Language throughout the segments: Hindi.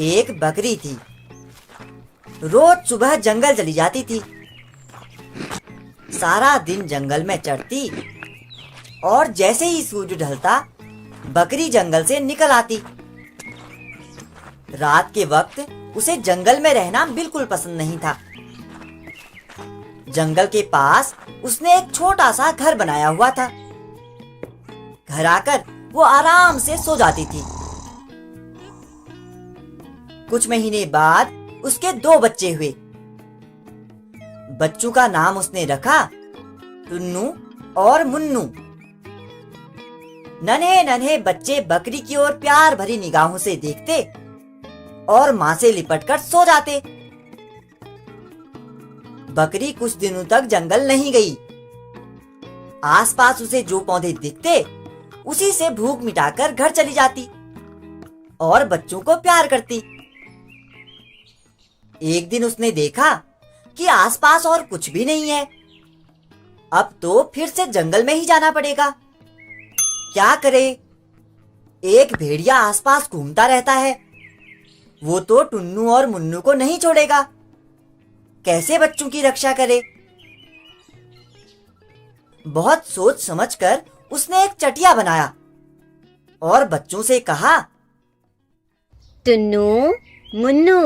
एक बकरी थी। रोज सुबह जंगल चली जाती थी। सारा दिन जंगल में चरती और जैसे ही सूरज ढलता बकरी जंगल से निकल आती। रात के वक्त उसे जंगल में रहना बिल्कुल पसंद नहीं था। जंगल के पास उसने एक छोटा सा घर बनाया हुआ था। घर आकर वो आराम से सो जाती थी। कुछ महीने बाद उसके 2 बच्चे हुए। बच्चों का नाम उसने रखा टुन्नू और मुन्नू। नन्हे नन्हे बच्चे बकरी की ओर प्यार भरी निगाहों से देखते और मां से लिपटकर सो जाते। बकरी कुछ दिनों तक जंगल नहीं गई। आसपास उसे जो पौधे दिखते उसी से भूख मिटाकर घर चली जाती और बच्चों को प्यार करती। एक दिन उसने देखा कि आसपास और कुछ भी नहीं है। अब तो फिर से जंगल में ही जाना पड़ेगा। क्या करे? एक भेड़िया आसपास घूमता रहता है। वो तो टुन्नू और मुन्नू को नहीं छोड़ेगा। कैसे बच्चों की रक्षा करे? बहुत सोच समझकर उसने एक चटिया बनाया और बच्चों से कहा, टुन्नू, मुन्नू,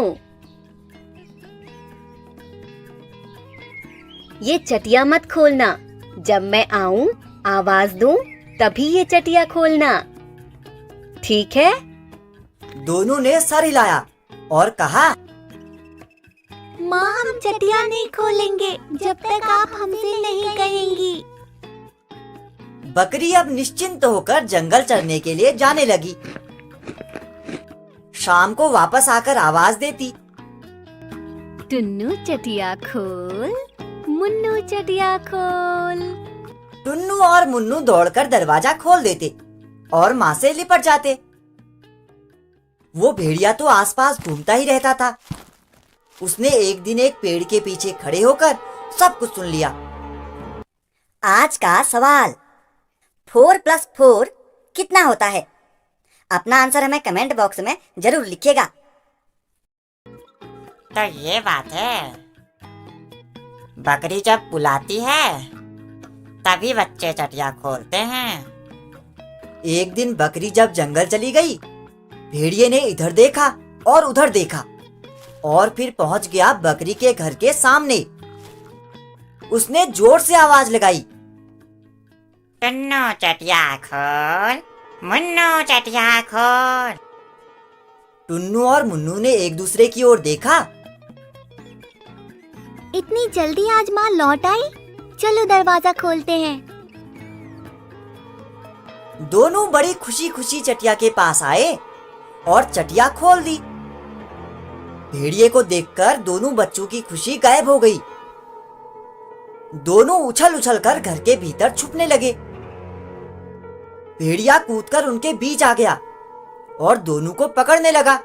ये चटिया मत खोलना। जब मैं आऊं, आवाज दूं, तभी ये चटिया खोलना, ठीक है? दोनों ने सर हिलाया और कहा, माँ, हम चटिया नहीं खोलेंगे जब तक आप हमसे नहीं कहेंगी। बकरी अब निश्चिंत होकर जंगल चरने के लिए जाने लगी। शाम को वापस आकर आवाज देती, टुन्नू चटिया खोल, मुन्नू चटिया खोल। टुन्नू और मुन्नू दौड़कर दरवाजा खोल देते और माँ से लिपट जाते। वो भेड़िया तो आसपास घूमता ही रहता था। उसने एक दिन एक पेड़ के पीछे खड़े होकर सब कुछ सुन लिया। आज का सवाल, 4 + 4 कितना होता है? अपना आंसर हमें कमेंट बॉक्स में जरूर लिखिएगा। तो ये बात है, बकरी जब बुलाती है तभी बच्चे चटिया खोलते हैं। एक दिन बकरी जब जंगल चली गई, भेड़िए ने इधर देखा और उधर देखा और फिर पहुंच गया बकरी के घर के सामने। उसने जोर से आवाज लगाई, टुन्नू चटिया खोल, मुन्नू चटिया खोल। टुन्नू और मुन्नू ने एक दूसरे की ओर देखा। इतनी जल्दी आज माँ लौट आई? चलो दरवाजा खोलते हैं। दोनों बड़ी खुशी खुशी चटिया के पास आए और चटिया खोल दी। भेड़िए को देखकर दोनों बच्चों की खुशी गायब हो गई। दोनों उछल उछल कर घर के भीतर छुपने लगे। भेड़िया कूदकर उनके बीच आ गया और दोनों को पकड़ने लगा।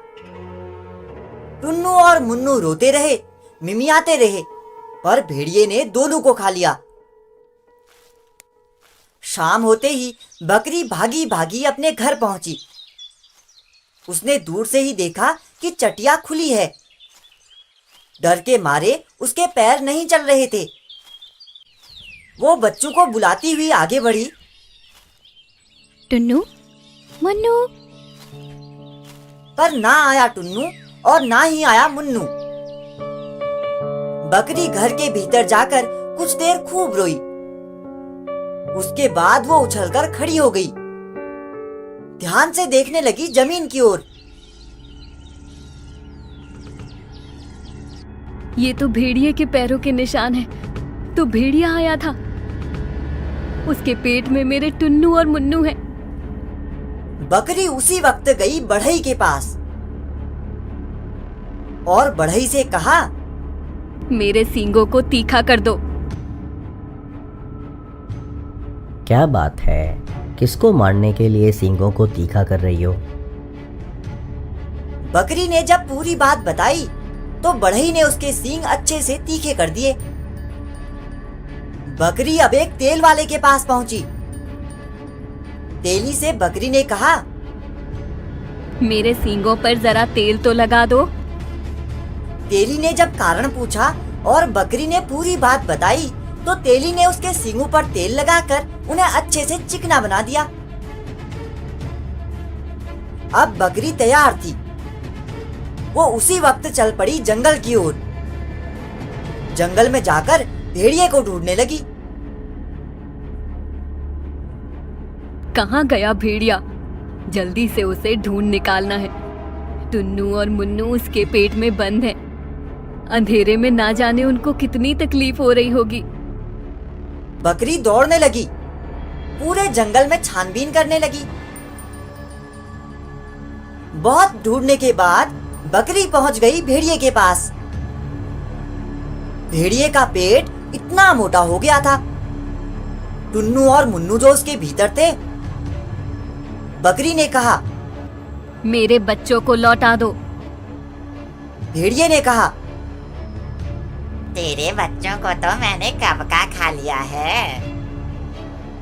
टुन्नू और मुन्नू रोते रहे, मिमियाते रहे, पर भेड़िए ने दोनों को खा लिया। शाम होते ही बकरी भागी भागी अपने घर पहुंची। उसने दूर से ही देखा कि चटिया खुली है। डर के मारे उसके पैर नहीं चल रहे थे। वो बच्चों को बुलाती हुई आगे बढ़ी, टुन्नू, मुन्नू। पर ना आया टुन्नू और ना ही आया मुन्नू। बकरी घर के भीतर जाकर कुछ देर खूब रोई। उसके बाद वो उछलकर खड़ी हो गई। ध्यान से देखने लगी जमीन की ओर। ये तो भेड़िए के पैरों के निशान हैं। तो भेड़िया आया था। उसके पेट में मेरे टुन्नू और मुन्नू हैं। बकरी उसी वक्त गई बढ़ई के पास और बढ़ई से कहा, मेरे सींगों को तीखा कर दो। क्या बात है? किसको मारने के लिए सींगों को तीखा कर रही हो? बकरी ने जब पूरी बात बताई तो बढ़ई ने उसके सींग अच्छे से तीखे कर दिए। बकरी अब एक तेल वाले के पास पहुंची। तेली से बकरी ने कहा, मेरे सींगों पर जरा तेल तो लगा दो। तेली ने जब कारण पूछा और बकरी ने पूरी बात बताई तो तेली ने उसके सींगों पर तेल लगाकर उन्हें अच्छे से चिकना बना दिया। अब बकरी तैयार थी। वो उसी वक्त चल पड़ी जंगल की ओर। जंगल में जाकर भेड़िए को ढूंढने लगी। कहाँ गया भेड़िया? जल्दी से उसे ढूंढ निकालना है। टुन्नू और मुन्नू उसके पेट में बंद हैं। अंधेरे में ना जाने उनको कितनी तकलीफ हो रही होगी। बकरी दौड़ने लगी, पूरे जंगल में छानबीन करने लगी। बहुत ढूंढने के बाद बकरी पहुंच गई भेड़िए के पास। भेड़िए का पेट इतना मोटा हो गया था। टुन्नू और मुन्नू जो उसके भीतर थे। बकरी ने कहा, मेरे बच्चों को लौटा दो। भेड़िए ने कहा, तेरे बच्चों को तो मैंने कब का खा लिया है।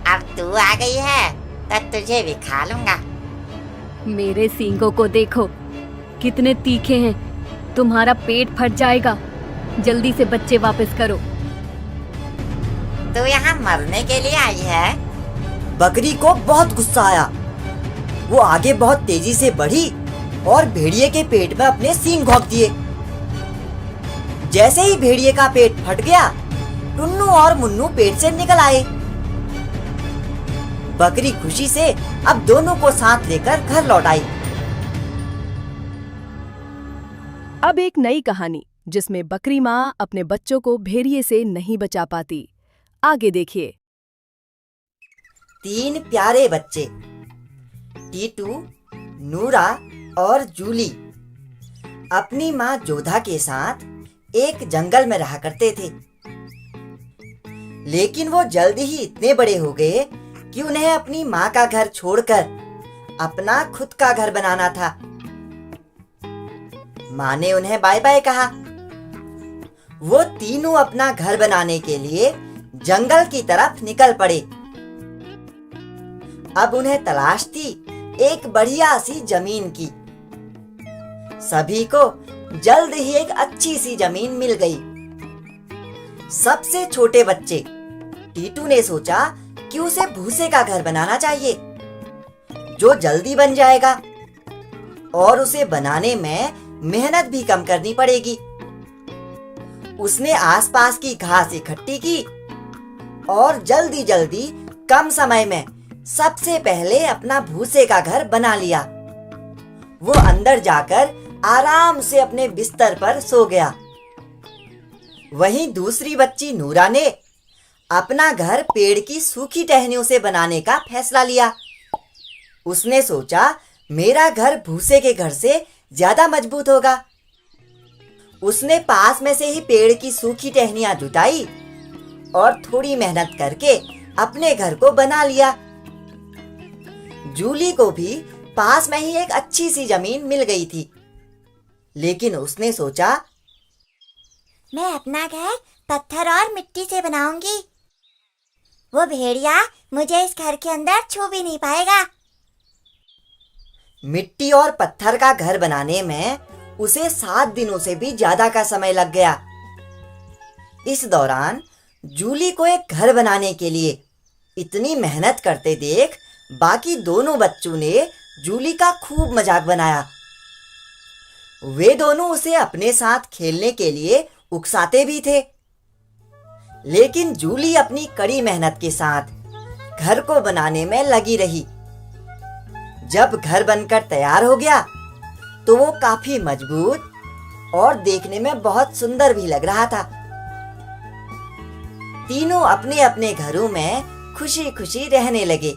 अब तू आ गई है तो तुझे भी खा लूंगा। मेरे सींगों को देखो, कितने तीखे हैं। तुम्हारा पेट फट जाएगा। जल्दी से बच्चे वापस करो। तू यहाँ मरने के लिए आई है? बकरी को बहुत गुस्सा आया। वो आगे बहुत तेजी से बढ़ी और भेड़िए के पेट में अपने सींग घोंप दिए। जैसे ही भेड़िए का पेट फट गया, टुन्नू और मुन्नू पेट से निकल आए। बकरी खुशी से अब दोनों को साथ लेकर घर लौट आई। अब एक नई कहानी जिसमें बकरी माँ अपने बच्चों को भेड़िए से नहीं बचा पाती। आगे देखिए। 3 प्यारे बच्चे, टीटू, नूरा और जूली अपनी माँ जोधा के साथ एक जंगल में रहा करते थे। लेकिन वो जल्दी ही इतने बड़े हो गए कि उन्हें अपनी माँ का घर छोड़कर अपना खुद का घर बनाना था। माँ ने उन्हें बाय बाय कहा। वो तीनों अपना घर बनाने के लिए जंगल की तरफ निकल पड़े। अब उन्हें तलाश थी एक बढ़िया सी जमीन की। सभी को जल्द ही एक अच्छी सी जमीन मिल गई। सबसे छोटे बच्चे टीटू ने सोचा कि उसे भूसे का घर बनाना चाहिए जो जल्दी बन जाएगा और उसे बनाने में मेहनत भी कम करनी पड़ेगी। उसने आसपास की घास इकट्ठी की और जल्दी जल्दी कम समय में सबसे पहले अपना भूसे का घर बना लिया। वो अंदर जाकर आराम से अपने बिस्तर पर सो गया। वहीं दूसरी बच्ची नूरा ने अपना घर पेड़ की सूखी टहनियों से बनाने का फैसला लिया। उसने सोचा मेरा घर भूसे के घर से ज्यादा मजबूत होगा। उसने पास में से ही पेड़ की सूखी टहनियां जुटाई और थोड़ी मेहनत करके अपने घर को बना लिया। जूली को भी पास में ही एक अच्छी सी जमीन मिल गई थी। लेकिन उसने सोचा मैं अपना घर पत्थर और मिट्टी से बनाऊंगी। वो भेड़िया मुझे इस घर के अंदर छू भी नहीं पाएगा। मिट्टी और पत्थर का घर बनाने में उसे 7 दिनों से भी ज्यादा का समय लग गया। इस दौरान जूली को एक घर बनाने के लिए इतनी मेहनत करते देख बाकी दोनों बच्चों ने जूली का खूब मजाक बनाया। वे दोनों उसे अपने साथ खेलने के लिए उकसाते भी थे। लेकिन जूली अपनी कड़ी मेहनत के साथ घर को बनाने में लगी रही। जब घर बनकर तैयार हो गया तो वो काफी मजबूत और देखने में बहुत सुंदर भी लग रहा था। तीनों अपने अपने घरों में खुशी खुशी रहने लगे।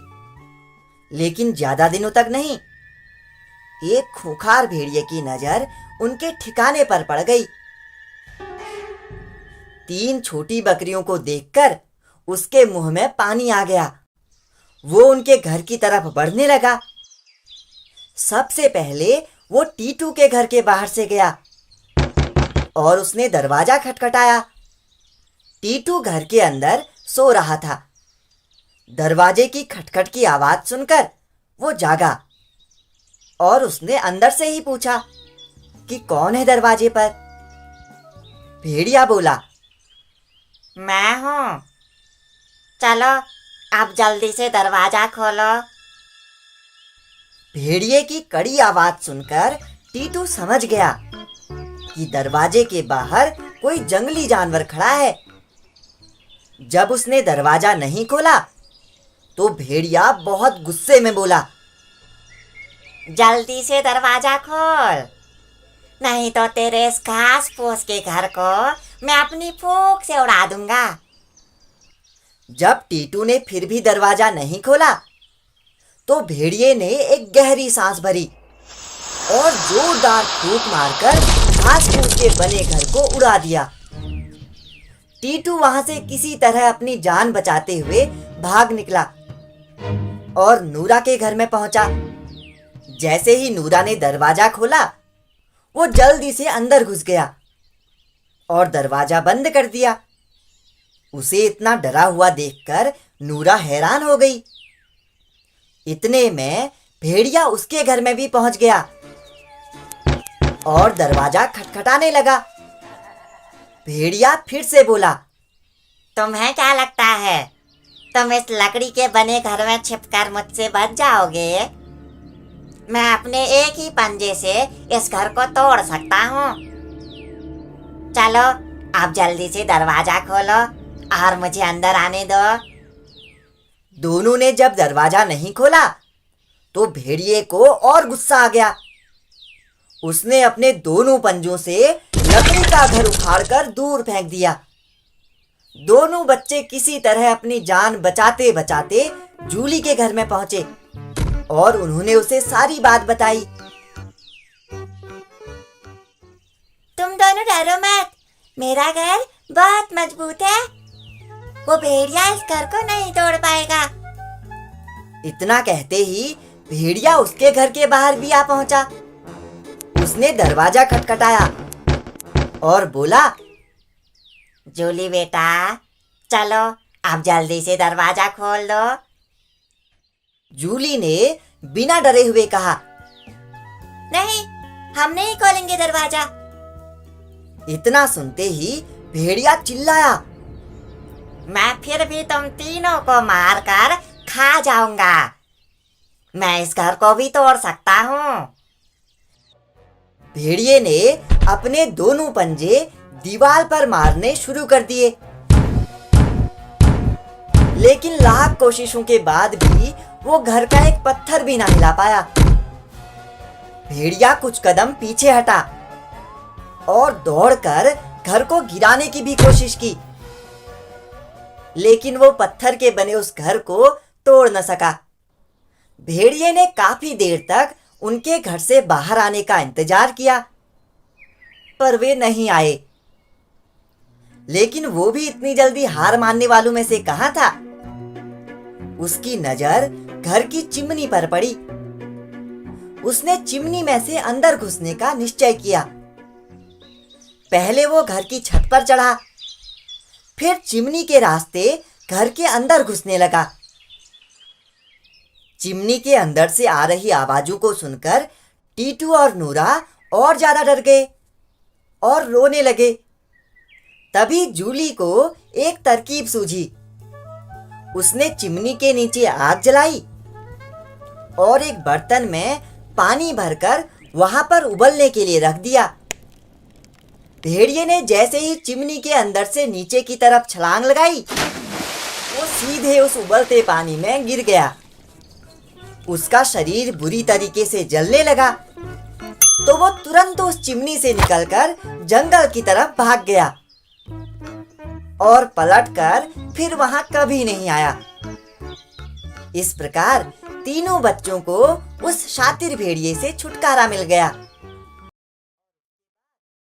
लेकिन ज्यादा दिनों तक नहीं। एक खूंखार भेड़िए की नजर उनके ठिकाने पर पड़ गई। 3 छोटी बकरियों को देखकर उसके मुंह में पानी आ गया। वो उनके घर की तरफ बढ़ने लगा। सबसे पहले वो टीटू के घर के बाहर से गया और उसने दरवाजा खटखटाया। टीटू घर के अंदर सो रहा था। दरवाजे की खटखट की आवाज सुनकर वो जागा। और उसने अंदर से ही पूछा कि कौन है दरवाजे पर। भेड़िया बोला, मैं हूँ। चलो आप जल्दी से दरवाजा खोलो। भेड़िए की कड़ी आवाज सुनकर टीटू समझ गया कि दरवाजे के बाहर कोई जंगली जानवर खड़ा है। जब उसने दरवाजा नहीं खोला तो भेड़िया बहुत गुस्से में बोला, जल्दी से दरवाजा खोल, नहीं तो तेरे इस घास फूस के घर को मैं अपनी फूंक से उड़ा दूंगा। जब टीटू ने फिर भी दरवाजा नहीं खोला तो भेड़िए ने एक गहरी सांस भरी और जोरदार फूंक मारकर घास फूस के बने घर को उड़ा दिया। टीटू वहां से किसी तरह अपनी जान बचाते हुए भाग निकला और नूरा के घर में पहुंचा। जैसे ही नूरा ने दरवाजा खोला वो जल्दी से अंदर घुस गया और दरवाजा बंद कर दिया। उसे इतना डरा हुआ देखकर नूरा हैरान हो गई। इतने में भेड़िया उसके घर में भी पहुंच गया और दरवाजा खटखटाने लगा। भेड़िया फिर से बोला, तुम्हें क्या लगता है तुम इस लकड़ी के बने घर में छिपकर मुझसे बच जाओगे? मैं अपने एक ही पंजे से इस घर को तोड़ सकता हूँ। चलो आप जल्दी से दरवाजा खोलो और मुझे अंदर आने दो। दोनों ने जब दरवाजा नहीं खोला तो भेड़िए को और गुस्सा आ गया। उसने अपने दोनों पंजों से लकड़ी का घर उखाड़कर दूर फेंक दिया। दोनों बच्चे किसी तरह अपनी जान बचाते बचाते जूली के घर में पहुंचे और उन्होंने उसे सारी बात बताई। तुम दोनों डरो मत, मेरा घर बहुत मजबूत है, वो भेड़िया इस घर को नहीं तोड़ पाएगा। इतना कहते ही भेड़िया उसके घर के बाहर भी आ पहुंचा। उसने दरवाजा खटखटाया और बोला, जूली बेटा चलो आप जल्दी से दरवाजा खोल दो। जूली ने बिना डरे हुए कहा, नहीं, हम नहीं खोलेंगे दरवाजा। इतना सुनते ही भेड़िया चिल्लाया, मैं फिर भी तुम तीनों को मारकर खा जाऊंगा। मैं इस घर को भी तोड़ सकता हूँ। भेड़िए ने अपने दोनों पंजे दीवार पर मारने शुरू कर दिए, लेकिन लाख कोशिशों के बाद भी वो घर का एक पत्थर भी ना हिला पाया। भेड़िया कुछ कदम पीछे हटा और दौड़कर घर को गिराने की भी कोशिश की, लेकिन वो पत्थर के बने उस घर को तोड़ न सका। भेड़िए ने काफी देर तक उनके घर से बाहर आने का इंतजार किया, पर वे नहीं आए। लेकिन वो भी इतनी जल्दी हार मानने वालों में से कहाँ था। उसकी नजर घर की चिमनी पर पड़ी। उसने चिमनी में से अंदर घुसने का निश्चय किया। पहले वो घर की छत पर चढ़ा, फिर चिमनी के रास्ते घर के अंदर घुसने लगा। चिमनी के अंदर से आ रही आवाजों को सुनकर टीटू और नूरा और ज्यादा डर गए और रोने लगे। तभी जूली को एक तरकीब सूझी। उसने चिमनी के नीचे आग जलाई और एक बर्तन में पानी भरकर वहां पर उबलने के लिए रख दिया। भेड़िए ने जैसे ही चिमनी के अंदर से नीचे की तरफ छलांग लगाई, वो सीधे उस उबलते पानी में गिर गया। उसका शरीर बुरी तरीके से जलने लगा, तो वो तुरंत उस चिमनी से निकलकर जंगल की तरफ भाग गया और पलटकर फिर वहां कभी नहीं आया। इस प्रकार तीनों बच्चों को उस शातिर भेड़िए से छुटकारा मिल गया।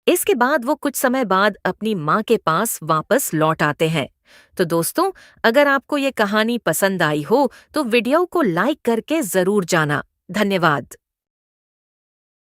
इसके बाद वो कुछ समय बाद अपनी माँ के पास वापस लौट आते हैं। तो दोस्तों, अगर आपको ये कहानी पसंद आई हो तो वीडियो को लाइक करके जरूर जाना। धन्यवाद।